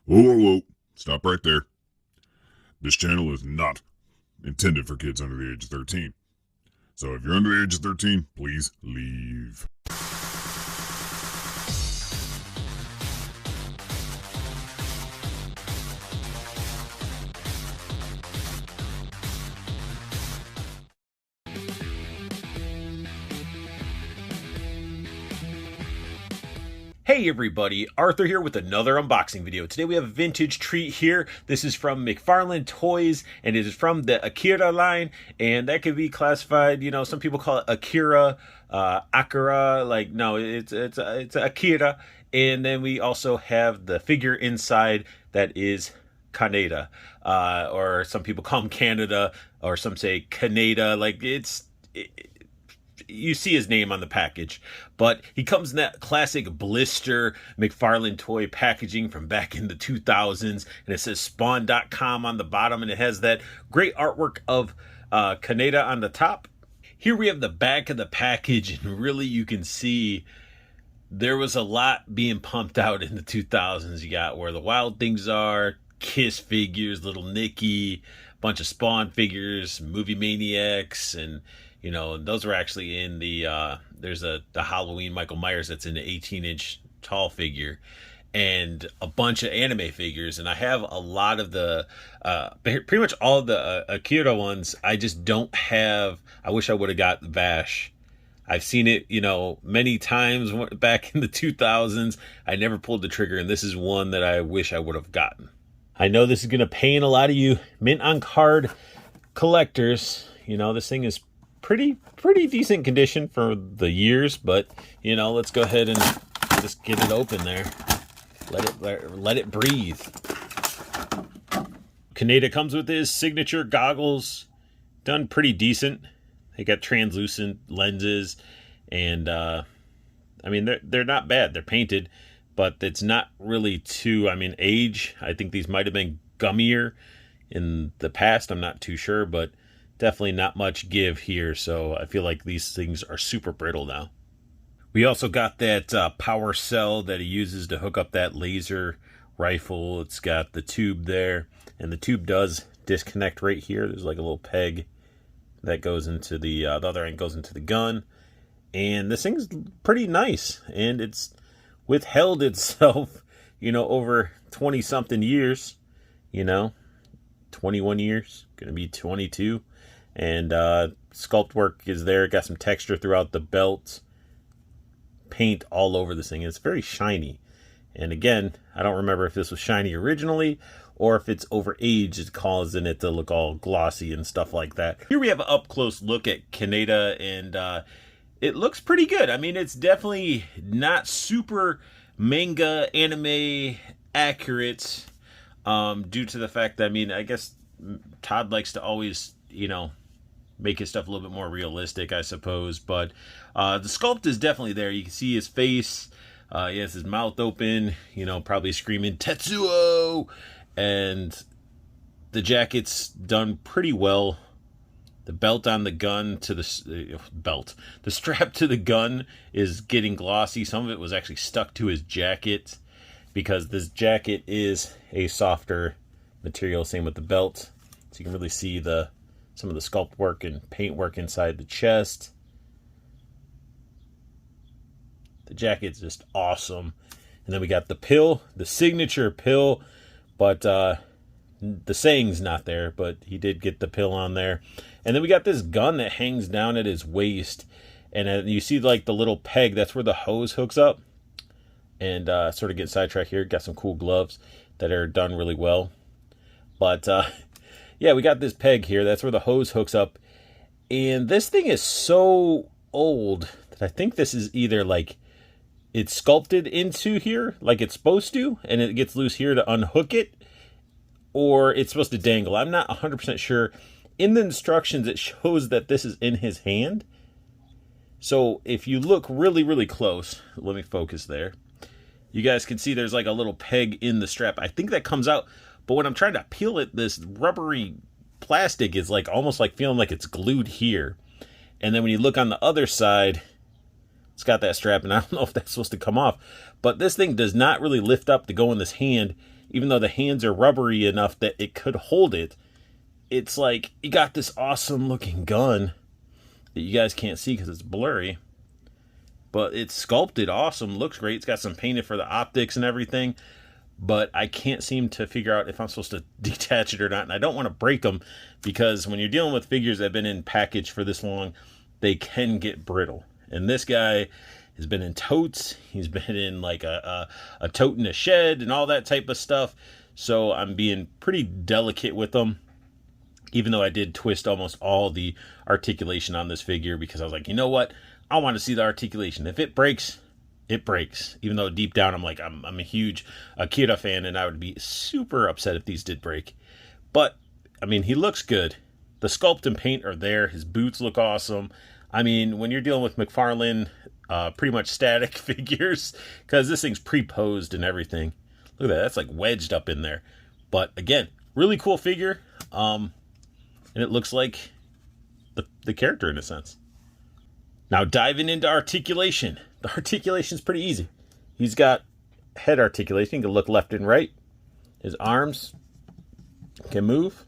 Whoa, whoa, whoa. Stop right there. This channel is not intended for kids under the age of 13. So if you're under the age of 13, please leave. Hey everybody, Arthur here with another unboxing video. Today we have a vintage treat here. This is from McFarlane Toys and it is from the Akira line, and that could be classified, you know, some people call it Akira, Akira, like no, it's Akira. And then we also have the figure inside that is Kaneda, or some people call him Canada, or some say Kaneda, like you see his name on the package, but he comes in that classic blister McFarlane toy packaging from back in the 2000s, and it says spawn.com on the bottom, and it has that great artwork of Kaneda on the top. Here we have the back of the package, and really you can see there was a lot being pumped out in the 2000s. You got Where the Wild Things Are, Kiss figures, Little Nicky, bunch of Spawn figures, Movie Maniacs, and you know, those were actually in the, there's the Halloween Michael Myers that's in the 18-inch tall figure, and a bunch of anime figures. And I have a lot of the, pretty much all of the Akira ones. I just don't have, I wish I would have got Vash. I've seen it, you know, many times back in the 2000s. I never pulled the trigger, and this is one that I wish I would have gotten. I know this is going to pain a lot of you mint on card collectors. You know, this thing is pretty decent condition for the years, but you know, let's go ahead and just get it open there. Let it breathe. Kaneda comes with his signature goggles, done pretty decent. They got translucent lenses, and I mean they're not bad. They're painted, but it's not really too, I mean, age. I think these might have been gummier in the past. I'm not too sure, but definitely not much give here, so I feel like these things are super brittle now. We also got that power cell that he uses to hook up that laser rifle. It's got the tube there, and the tube does disconnect right here. There's like a little peg that goes into the other end goes into the gun, and this thing's pretty nice, and it's withheld itself, you know, over 20-something years, you know, 21 years, gonna be 22. And sculpt work is there. Got some texture throughout the belt. Paint all over this thing. It's very shiny. And again, I don't remember if this was shiny originally or if it's overaged. It's causing it to look all glossy and stuff like that. Here we have an up-close look at Kaneda, and it looks pretty good. I mean, it's definitely not super manga anime accurate, due to the fact that, I mean, I guess Todd likes to always, you know, make his stuff a little bit more realistic, I suppose. But the sculpt is definitely there. You can see his face. He has his mouth open, you know, probably screaming Tetsuo. And the jacket's done pretty well. The belt on the gun to the the strap to the gun is getting glossy. Some of it was actually stuck to his jacket because this jacket is a softer material. Same with the belt. So you can really see some of the sculpt work and paint work inside the chest. The jacket's just awesome. And then we got the pill, the signature pill, but the saying's not there, but he did get the pill on there. And then we got this gun that hangs down at his waist, and you see like the little peg, that's where the hose hooks up. And sort of get sidetracked here, got some cool gloves that are done really well. But yeah, we got this peg here. That's where the hose hooks up. And this thing is so old that I think this is either like it's sculpted into here like it's supposed to, and it gets loose here to unhook it, or it's supposed to dangle. I'm not 100% sure. In the instructions, it shows that this is in his hand. So if you look really close, let me focus there. You guys can see there's like a little peg in the strap. I think that comes out. But when I'm trying to peel it, this rubbery plastic is like almost like feeling like it's glued here. And then when you look on the other side, it's got that strap, and I don't know if that's supposed to come off. But this thing does not really lift up to go in this hand. even though the hands are rubbery enough that it could hold it, it's like you got this awesome looking gun that you guys can't see because it's blurry. But it's sculpted awesome, looks great. It's got some painted for the optics and everything. But I can't seem to figure out if I'm supposed to detach it or not. And I don't want to break them because when you're dealing with figures that have been in package for this long, they can get brittle. And this guy has been in totes. He's been in like a tote in a shed and all that type of stuff. So I'm being pretty delicate with them. Even though I did twist almost all the articulation on this figure because I was like, you know what? I want to see the articulation. If it breaks, it breaks. Even though deep down I'm like, I'm a huge Akira fan and I would be super upset if these did break. But, I mean, he looks good. The sculpt and paint are there. His boots look awesome. I mean, when you're dealing with McFarlane, pretty much static figures, because this thing's pre-posed and everything. Look at that. That's like wedged up in there. But, again, really cool figure. And it looks like the character in a sense. Now diving into articulation. The articulation's pretty easy. He's got head articulation. He can look left and right. His arms can move.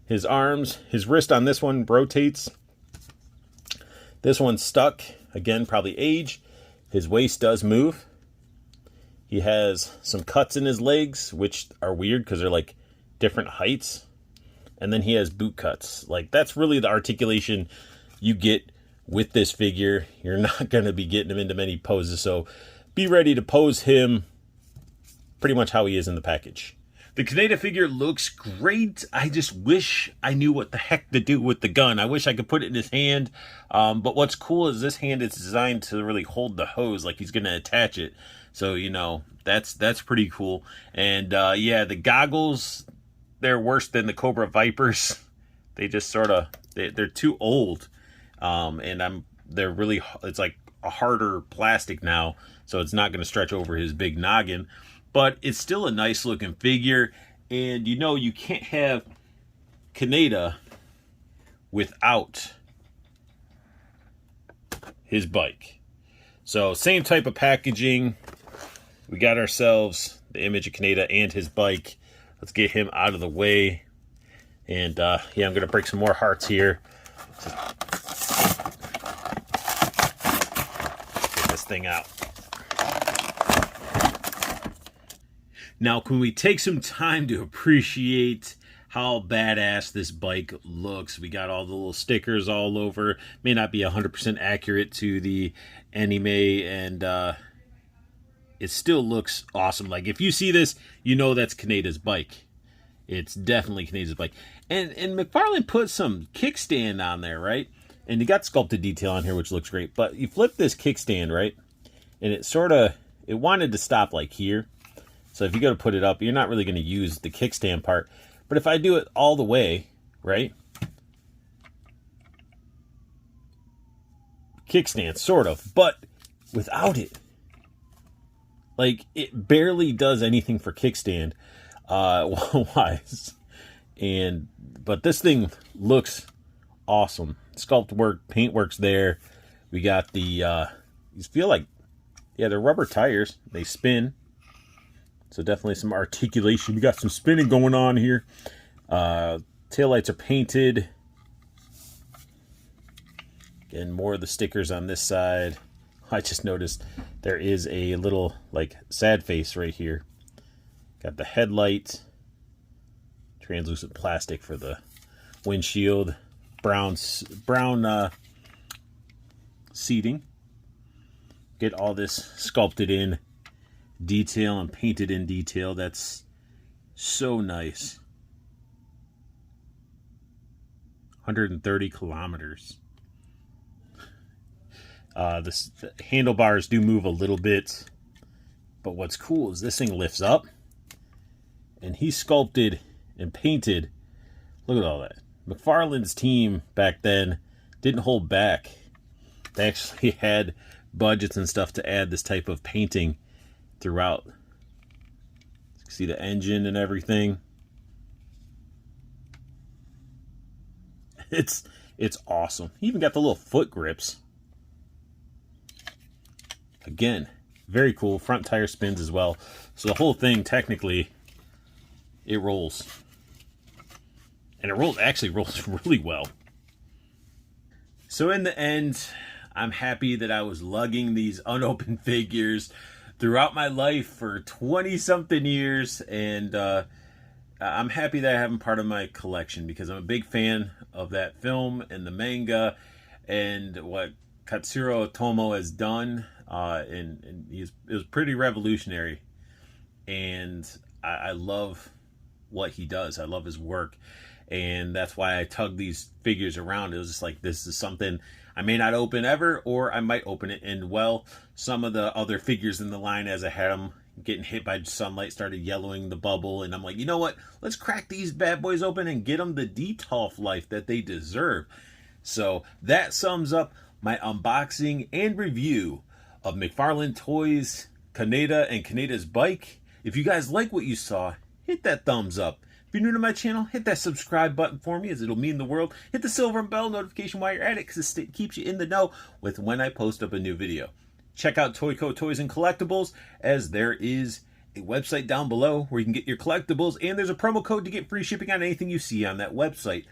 His arms, his wrist on this one rotates. This one's stuck. Again, probably age. His waist does move. He has some cuts in his legs, which are weird because they're like different heights. And then he has boot cuts. Like, that's really the articulation you get with this figure. You're not going to be getting him into many poses, so be ready to pose him pretty much how he is in the package. The Kaneda figure looks great. I just wish I knew what the heck to do with the gun. I wish I could put it in his hand. But what's cool is this hand is designed to really hold the hose, like he's going to attach it. So, you know, that's pretty cool. And yeah, the goggles, they're worse than the Cobra Vipers. They just sort of, they're too old. And they're really, it's like a harder plastic now, so it's not going to stretch over his big noggin, but it's still a nice looking figure. And you know, you can't have Kaneda without his bike. So same type of packaging. We got ourselves the image of Kaneda and his bike. Let's get him out of the way. And yeah, I'm going to break some more hearts here. Thing out. Now, can we take some time to appreciate how badass this bike looks? We got all the little stickers all over. May not be 100% accurate to the anime, and it still looks awesome. Like, if you see this, you know that's Kaneda's bike. It's definitely Kaneda's bike. And McFarlane put some kickstand on there, right? And you got sculpted detail on here, which looks great. But you flip this kickstand, right? And it wanted to stop like here. So if you go to put it up, you're not really going to use the kickstand part. But if I do it all the way, right? Kickstand, sort of. But without it. Like, it barely does anything for kickstand wise. But this thing looks awesome. Sculpt work, paint work's there. We got the these feel like, yeah, they're rubber tires. They spin. So definitely some articulation. We got some spinning going on here. Taillights are painted. Again, more of the stickers on this side. I just noticed there is a little like sad face right here. Got the headlight. Translucent plastic for the windshield. Brown seating. Get all this sculpted in detail and painted in detail. That's so nice. 130 kilometers. The handlebars do move a little bit, but what's cool is this thing lifts up, and he sculpted and painted. Look at all that. McFarlane's team back then didn't hold back. They actually had budgets and stuff to add this type of painting throughout. You can see the engine and everything. It's awesome. He even got the little foot grips. Again, very cool. Front tire spins as well. So the whole thing technically it rolls. And it actually rolls really well. So in the end, I'm happy that I was lugging these unopened figures throughout my life for 20-something years, and I'm happy that I have them part of my collection because I'm a big fan of that film and the manga and what Katsuro Otomo has done, and it was pretty revolutionary, and I love what he does. I love his work, and that's why I tug these figures around. It was just like, this is something I may not open ever, or I might open it, and well, some of the other figures in the line, as I had them getting hit by sunlight, started yellowing the bubble, and I'm like, you know what, let's crack these bad boys open and get them the detolf life that they deserve. So that sums up my unboxing and review of McFarlane Toys, Kaneda and Kanedas bike. If you guys like what you saw, hit that thumbs up. If you're new to my channel, hit that subscribe button for me, as it'll mean the world. Hit the silver bell notification while you're at it, because it keeps you in the know with when I post up a new video. Check out Toyco Toys and Collectibles, as there is a website down below where you can get your collectibles, and there's a promo code to get free shipping on anything you see on that website.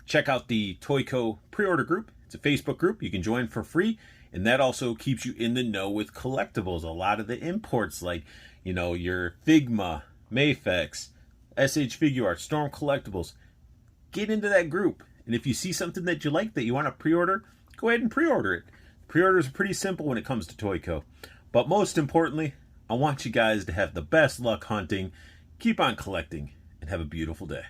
Check out the Toyco pre-order group. It's a Facebook group you can join for free, and that also keeps you in the know with collectibles. A lot of the imports, like, you know, your Figma, McFarlane, SH Figuarts, Storm Collectibles. Get into that group, and if you see something that you like that you want to pre-order, go ahead and pre-order it. Pre-orders are pretty simple when it comes to Toyco. But most importantly, I want you guys to have the best luck hunting, keep on collecting, and have a beautiful day.